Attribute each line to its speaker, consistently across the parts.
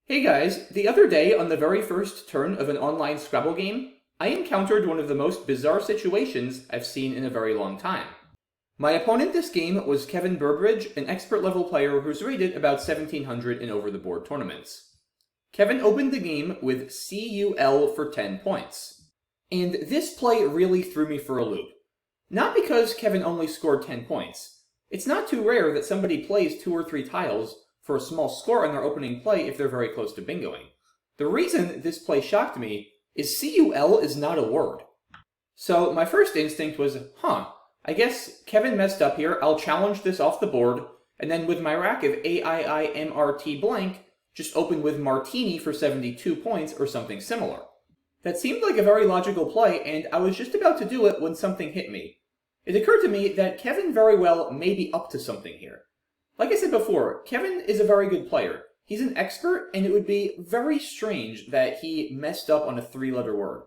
Speaker 1: Hey guys, the other day on the very first turn of an online Scrabble game, I encountered one of the most bizarre situations I've seen in a very long time. My opponent this game was Kevin Burbridge, an expert level player who's rated about 1700 in over-the-board tournaments. Kevin opened the game with CUL for 10 points. And this play really threw me for a loop. Not because Kevin only scored 10 points. It's not too rare that somebody plays 2 or 3 tiles for a small score on their opening play if they're very close to bingoing. The reason this play shocked me is CUL is not a word. So my first instinct was, I guess Kevin messed up here, I'll challenge this off the board, and then with my rack of AIIMRT blank, just open with Martini for 72 points or something similar. That seemed like a very logical play, and I was just about to do it when something hit me. It occurred to me that Kevin very well may be up to something here. Like I said before, Kevin is a very good player. He's an expert, and it would be very strange that he messed up on a 3-letter word.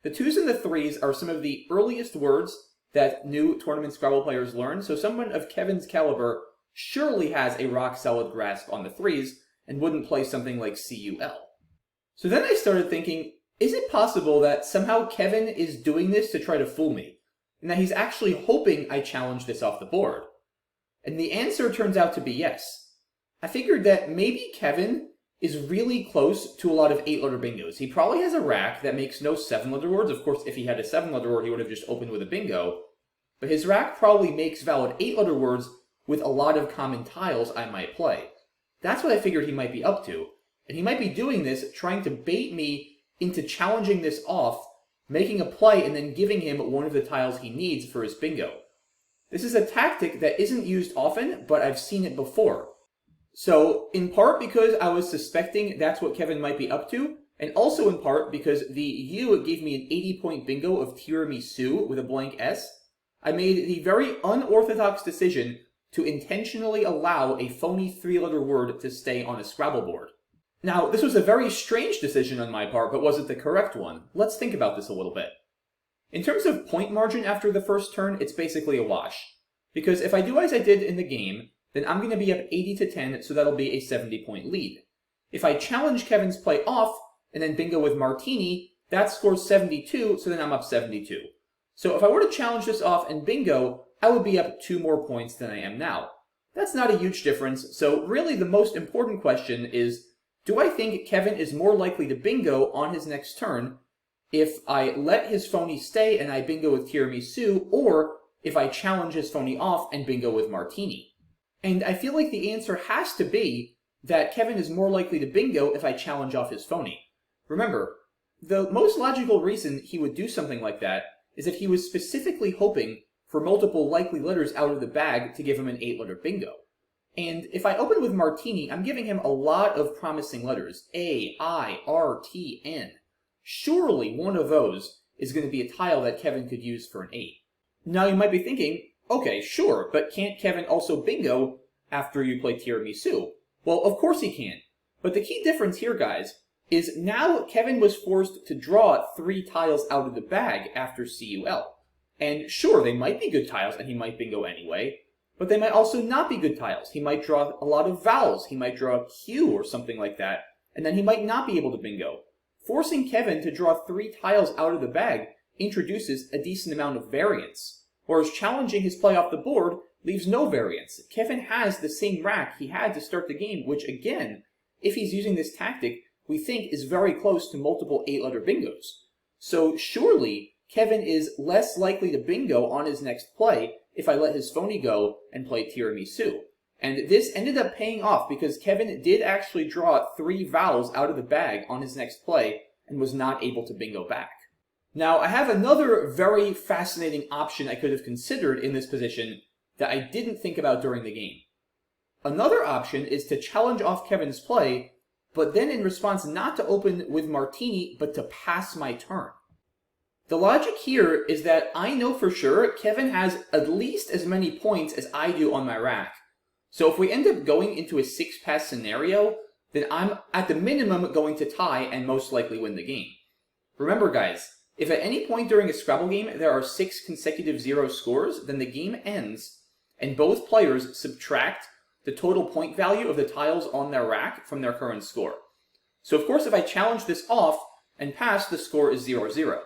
Speaker 1: The 2s and the 3s are some of the earliest words that new tournament Scrabble players learn, so someone of Kevin's caliber surely has a rock-solid grasp on the 3s and wouldn't play something like CUL. So then I started thinking, is it possible that somehow Kevin is doing this to try to fool me, and that he's actually hoping I challenge this off the board? And the answer turns out to be yes. I figured that maybe Kevin is really close to a lot of 8-letter bingos. He probably has a rack that makes no 7-letter words. Of course, if he had a 7-letter word, he would have just opened with a bingo. But his rack probably makes valid 8-letter words with a lot of common tiles I might play. That's what I figured he might be up to. And he might be doing this, trying to bait me into challenging this off, making a play, and then giving him one of the tiles he needs for his bingo. This is a tactic that isn't used often, but I've seen it before. So, in part because I was suspecting that's what Kevin might be up to, and also in part because the U gave me an 80-point bingo of tiramisu with a blank S, I made the very unorthodox decision to intentionally allow a phony 3-letter word to stay on a Scrabble board. Now, this was a very strange decision on my part, but was it the correct one? Let's think about this a little bit. In terms of point margin after the first turn, it's basically a wash. Because if I do as I did in the game, then I'm going to be up 80-10, so that'll be a 70-point lead. If I challenge Kevin's play off, and then bingo with Martini, that scores 72, so then I'm up 72. So if I were to challenge this off and bingo, I would be up 2 more points than I am now. That's not a huge difference, so really the most important question is, do I think Kevin is more likely to bingo on his next turn if I let his phony stay and I bingo with tiramisu, or if I challenge his phony off and bingo with Martini? And I feel like the answer has to be that Kevin is more likely to bingo if I challenge off his phony. Remember, the most logical reason he would do something like that is if he was specifically hoping for multiple likely letters out of the bag to give him an 8-letter bingo. And if I open with Martini, I'm giving him a lot of promising letters. A, I, R, T, N. Surely one of those is going to be a tile that Kevin could use for an 8. Now you might be thinking, okay, sure, but can't Kevin also bingo after you play tiramisu? Well, of course he can. But the key difference here, guys, is now Kevin was forced to draw 3 tiles out of the bag after CUL. And sure, they might be good tiles and he might bingo anyway, but they might also not be good tiles. He might draw a lot of vowels, he might draw a Q or something like that, and then he might not be able to bingo. Forcing Kevin to draw 3 tiles out of the bag introduces a decent amount of variance, whereas challenging his play off the board leaves no variance. Kevin has the same rack he had to start the game, which again, if he's using this tactic, we think is very close to multiple 8-letter bingos. So surely, Kevin is less likely to bingo on his next play if I let his phony go and play tiramisu. And this ended up paying off because Kevin did actually draw 3 vowels out of the bag on his next play and was not able to bingo back. Now, I have another very fascinating option I could have considered in this position that I didn't think about during the game. Another option is to challenge off Kevin's play, but then in response not to open with Martini, but to pass my turn. The logic here is that I know for sure Kevin has at least as many points as I do on my rack. So if we end up going into a 6-pass scenario, then I'm at the minimum going to tie and most likely win the game. Remember guys, if at any point during a Scrabble game there are 6 consecutive 0 scores, then the game ends and both players subtract the total point value of the tiles on their rack from their current score. So of course, if I challenge this off and pass, the score is 0-0.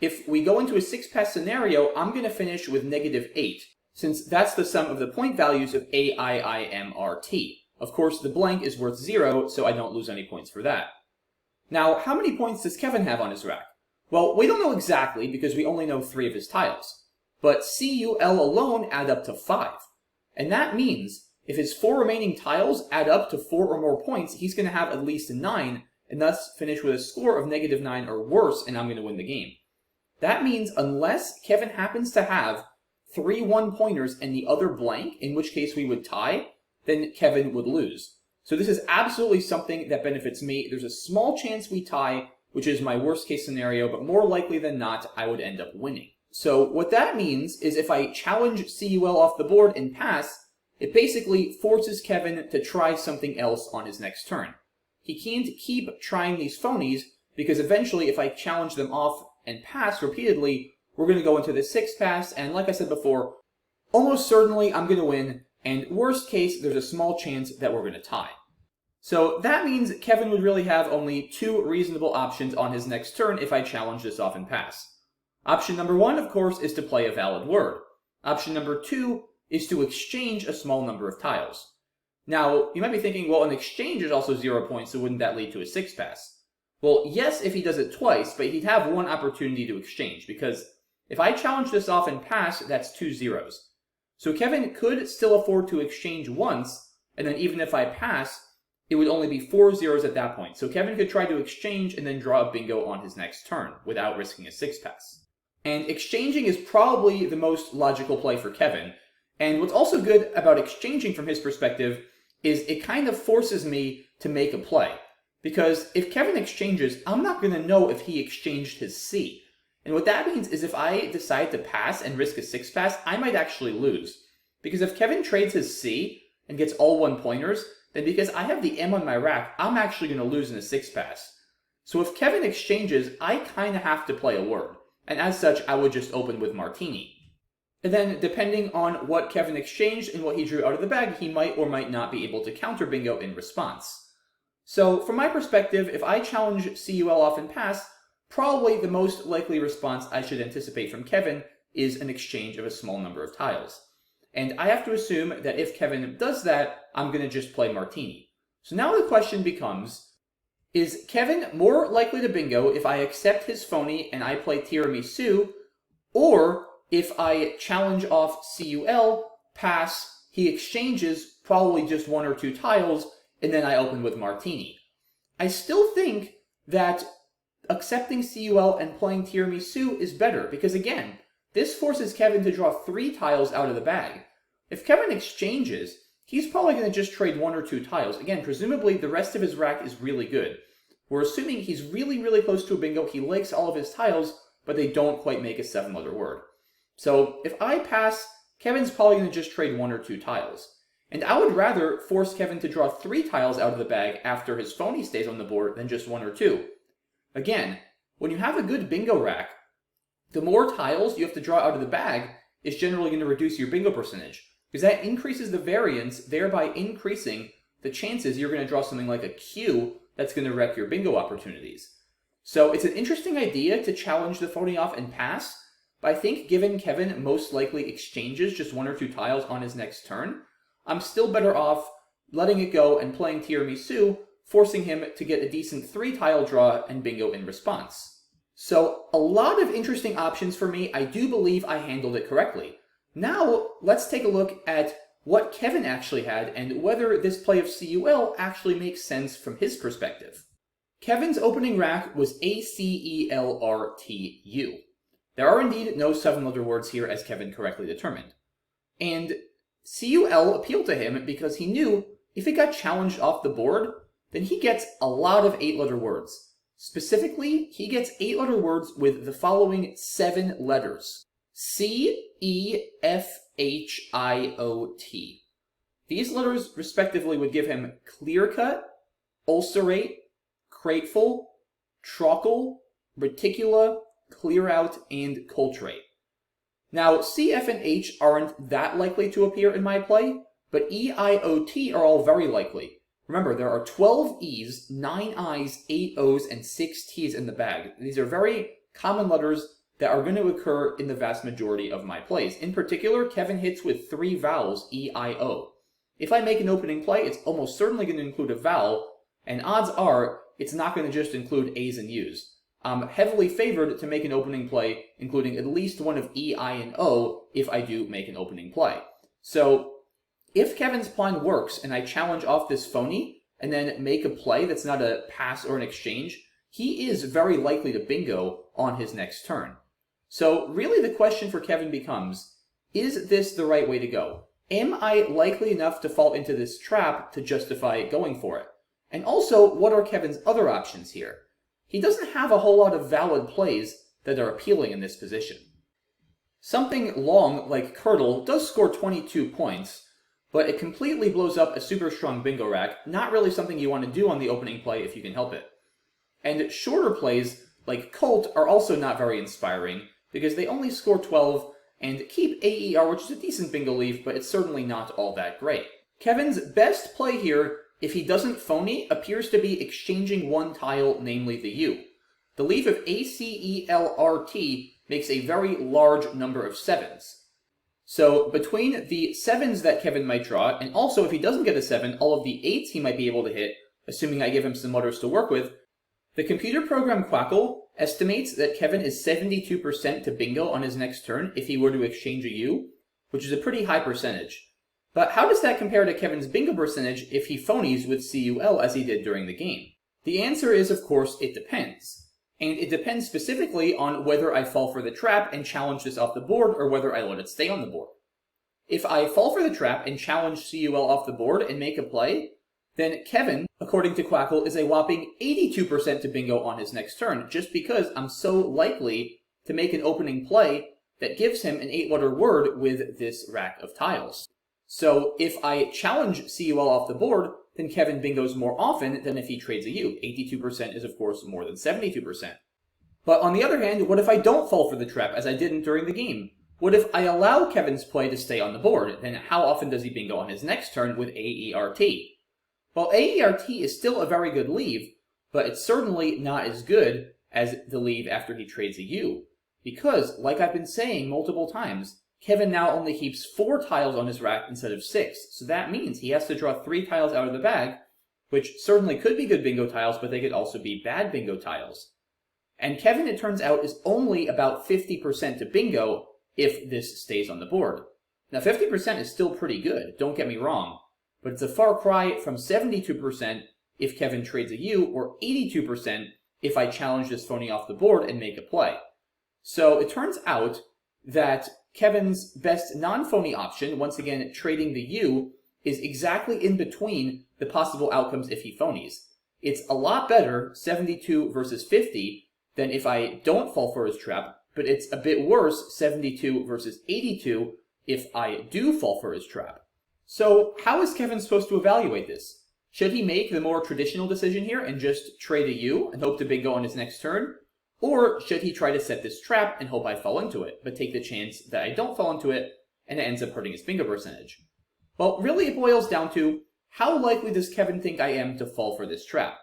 Speaker 1: If we go into a 6-pass scenario, I'm going to finish with -8, since that's the sum of the point values of A, I, M, R, T. Of course, the blank is worth 0, so I don't lose any points for that. Now, how many points does Kevin have on his rack? Well, we don't know exactly because we only know 3 of his tiles. But C, U, L alone add up to 5. And that means if his 4 remaining tiles add up to 4 or more points, he's going to have at least 9, and thus finish with a score of -9 or worse, and I'm going to win the game. That means unless Kevin happens to have 3 1-pointers and the other blank, in which case we would tie, then Kevin would lose. So this is absolutely something that benefits me. There's a small chance we tie, which is my worst case scenario, but more likely than not, I would end up winning. So what that means is if I challenge CUL off the board and pass, it basically forces Kevin to try something else on his next turn. He can't keep trying these phonies, because eventually if I challenge them off and pass repeatedly, we're going to go into the 6th pass, and like I said before, almost certainly I'm going to win, and worst case, there's a small chance that we're going to tie. So that means Kevin would really have only 2 reasonable options on his next turn if I challenge this off and pass. Option number 1, of course, is to play a valid word. Option number 2 is to exchange a small number of tiles. Now, you might be thinking, well, an exchange is also 0 points, so wouldn't that lead to a 6 pass? Well, yes, if he does it twice, but he'd have 1 opportunity to exchange, because if I challenge this off and pass, that's 2 zeros. So Kevin could still afford to exchange once, and then even if I pass, it would only be 4 zeros at that point. So Kevin could try to exchange and then draw a bingo on his next turn, without risking a 6 pass. And exchanging is probably the most logical play for Kevin, and what's also good about exchanging from his perspective is it kind of forces me to make a play. Because if Kevin exchanges, I'm not going to know if he exchanged his C. And what that means is if I decide to pass and risk a 6 pass, I might actually lose. Because if Kevin trades his C and gets all 1-pointers, then because I have the M on my rack, I'm actually going to lose in a 6 pass. So if Kevin exchanges, I kind of have to play a word. And as such, I would just open with Martini. And then, depending on what Kevin exchanged and what he drew out of the bag, he might or might not be able to counter bingo in response. So, from my perspective, if I challenge CUL off and pass, probably the most likely response I should anticipate from Kevin is an exchange of a small number of tiles. And I have to assume that if Kevin does that, I'm going to just play Martini. So now the question becomes, is Kevin more likely to bingo if I accept his phony and I play Tiramisu, or if I challenge off CUL, pass, he exchanges probably just 1 or 2 tiles, and then I open with Martini? I still think that accepting CUL and playing Tiramisu is better, because again, this forces Kevin to draw 3 tiles out of the bag. If Kevin exchanges, he's probably going to just trade 1 or 2 tiles. Again, presumably the rest of his rack is really good. We're assuming he's really, really close to a bingo, he likes all of his tiles, but they don't quite make a 7-letter word. So if I pass, Kevin's probably going to just trade 1 or 2 tiles. And I would rather force Kevin to draw 3 tiles out of the bag after his phony stays on the board than just 1 or 2. Again, when you have a good bingo rack, the more tiles you have to draw out of the bag is generally going to reduce your bingo percentage, because that increases the variance, thereby increasing the chances you're going to draw something like a Q that's going to wreck your bingo opportunities. So it's an interesting idea to challenge the phony off and pass, but I think given Kevin most likely exchanges just 1 or 2 tiles on his next turn, I'm still better off letting it go and playing Tiramisu, forcing him to get a decent 3-tile draw and bingo in response. So a lot of interesting options for me. I do believe I handled it correctly. Now let's take a look at what Kevin actually had and whether this play of CUL actually makes sense from his perspective. Kevin's opening rack was ACELRTU. There are indeed no 7-letter words here, as Kevin correctly determined. And CUL appealed to him because he knew if it got challenged off the board, then he gets a lot of 8-letter words. Specifically, he gets 8-letter words with the following 7 letters: CEFHIOT. These letters, respectively, would give him clear-cut, ulcerate, crateful, trockle, reticula, clear out, and culturate. Now, C, F, and H aren't that likely to appear in my play, but E, I, O, T are all very likely. Remember, there are 12 E's, 9 I's, 8 O's, and 6 T's in the bag. These are very common letters that are going to occur in the vast majority of my plays. In particular, Kevin hits with 3 vowels, E, I, O. If I make an opening play, it's almost certainly going to include a vowel, and odds are it's not going to just include A's and U's. I'm heavily favored to make an opening play including at least one of E, I, and O if I do make an opening play. So if Kevin's plan works and I challenge off this phony and then make a play that's not a pass or an exchange, he is very likely to bingo on his next turn. So really the question for Kevin becomes, is this the right way to go? Am I likely enough to fall into this trap to justify going for it? And also, what are Kevin's other options here? He doesn't have a whole lot of valid plays that are appealing in this position. Something long like Curdle does score 22 points, but it completely blows up a super strong bingo rack, not really something you want to do on the opening play if you can help it. And shorter plays like Colt are also not very inspiring, because they only score 12 and keep AER, which is a decent bingo leave, but it's certainly not all that great. Kevin's best play here, if he doesn't phony, appears to be exchanging one tile, namely the U. The leave of ACELRT makes a very large number of 7s. So between the 7s that Kevin might draw, and also if he doesn't get a 7, all of the 8s he might be able to hit, assuming I give him some letters to work with, the computer program Quackle estimates that Kevin is 72% to bingo on his next turn if he were to exchange a U, which is a pretty high percentage. But how does that compare to Kevin's bingo percentage if he phonies with CUL as he did during the game? The answer is, of course, it depends. And it depends specifically on whether I fall for the trap and challenge this off the board or whether I let it stay on the board. If I fall for the trap and challenge CUL off the board and make a play, then Kevin, according to Quackle, is a whopping 82% to bingo on his next turn, just because I'm so likely to make an opening play that gives him an 8-letter word with this rack of tiles. So if I challenge CUL off the board, then Kevin bingos more often than if he trades a U. 82% is, of course, more than 72%. But on the other hand, what if I don't fall for the trap, as I didn't during the game? What if I allow Kevin's play to stay on the board? Then how often does he bingo on his next turn with AERT? Well, AERT is still a very good leave, but it's certainly not as good as the leave after he trades a U. Because, like I've been saying multiple times, Kevin now only keeps 4 tiles on his rack instead of 6, so that means he has to draw 3 tiles out of the bag, which certainly could be good bingo tiles, but they could also be bad bingo tiles. And Kevin, it turns out, is only about 50% to bingo if this stays on the board. Now 50% is still pretty good, don't get me wrong, but it's a far cry from 72% if Kevin trades a U, or 82% if I challenge this phony off the board and make a play. So it turns out that Kevin's best non-phony option, once again trading the U, is exactly in between the possible outcomes if he phonies. It's a lot better, 72 versus 50, than if I don't fall for his trap, but it's a bit worse, 72 versus 82, if I do fall for his trap. So how is Kevin supposed to evaluate this? Should he make the more traditional decision here and just trade a U and hope to bingo on his next turn? Or should he try to set this trap and hope I fall into it, but take the chance that I don't fall into it and it ends up hurting his bingo percentage? Well, really it boils down to, how likely does Kevin think I am to fall for this trap?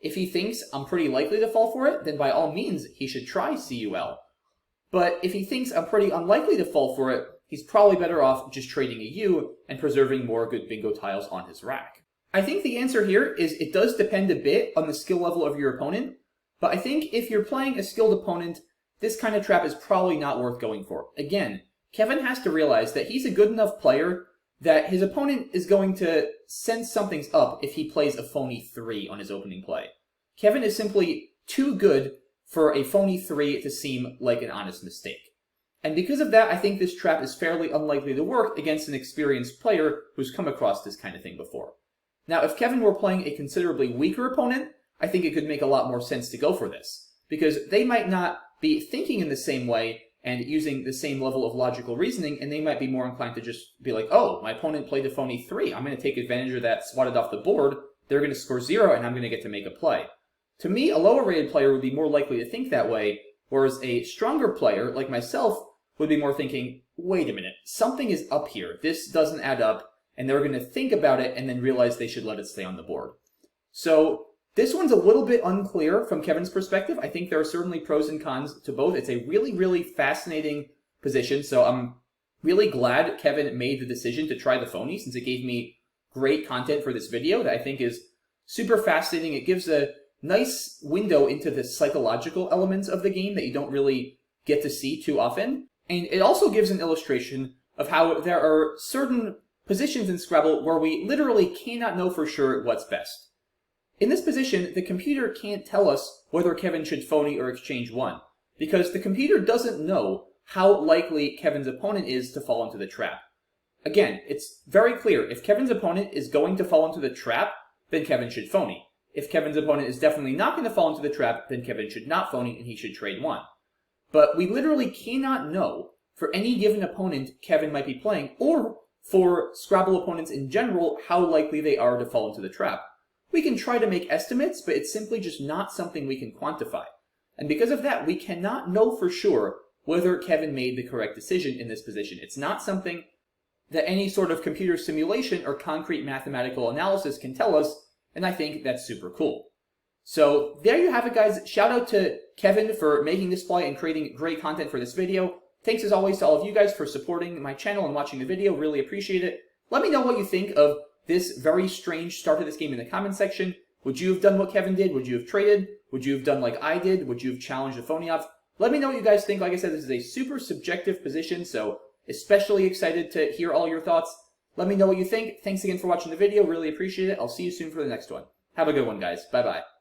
Speaker 1: If he thinks I'm pretty likely to fall for it, then by all means he should try CUL. But if he thinks I'm pretty unlikely to fall for it, he's probably better off just trading a U and preserving more good bingo tiles on his rack. I think the answer here is it does depend a bit on the skill level of your opponent, but I think if you're playing a skilled opponent, this kind of trap is probably not worth going for. Again, Kevin has to realize that he's a good enough player that his opponent is going to sense something's up if he plays a phony 3 on his opening play. Kevin is simply too good for a phony 3 to seem like an honest mistake. And because of that, I think this trap is fairly unlikely to work against an experienced player who's come across this kind of thing before. Now, if Kevin were playing a considerably weaker opponent, I think it could make a lot more sense to go for this, because they might not be thinking in the same way and using the same level of logical reasoning, and they might be more inclined to just be like, oh, my opponent played a phony 3, I'm going to take advantage of that, swat it off the board, they're going to score 0, and I'm going to get to make a play. To me, a lower rated player would be more likely to think that way, whereas a stronger player, like myself, would be more thinking, wait a minute, something is up here, this doesn't add up, and they're going to think about it and then realize they should let it stay on the board. So this one's a little bit unclear from Kevin's perspective. I think there are certainly pros and cons to both. It's a really, really fascinating position, so I'm really glad Kevin made the decision to try the phony, since it gave me great content for this video that I think is super fascinating. It gives a nice window into the psychological elements of the game that you don't really get to see too often. And it also gives an illustration of how there are certain positions in Scrabble where we literally cannot know for sure what's best. In this position, the computer can't tell us whether Kevin should phony or exchange one, because the computer doesn't know how likely Kevin's opponent is to fall into the trap. Again, it's very clear. If Kevin's opponent is going to fall into the trap, then Kevin should phony. If Kevin's opponent is definitely not going to fall into the trap, then Kevin should not phony and he should trade one. But we literally cannot know for any given opponent Kevin might be playing, or for Scrabble opponents in general, how likely they are to fall into the trap. We can try to make estimates, but it's simply just not something we can quantify. And because of that, we cannot know for sure whether Kevin made the correct decision in this position. It's not something that any sort of computer simulation or concrete mathematical analysis can tell us, and I think that's super cool. So there you have it, guys. Shout out to Kevin for making this play and creating great content for this video. Thanks as always to all of you guys for supporting my channel and watching the video. Really appreciate it. Let me know what you think of this very strange start to this game in the comments section. Would you have done what Kevin did? Would you have traded? Would you have done like I did? Would you have challenged the phony off? Let me know what you guys think. Like I said, this is a super subjective position, so especially excited to hear all your thoughts. Let me know what you think. Thanks again for watching the video. Really appreciate it. I'll see you soon for the next one. Have a good one, guys. Bye-bye.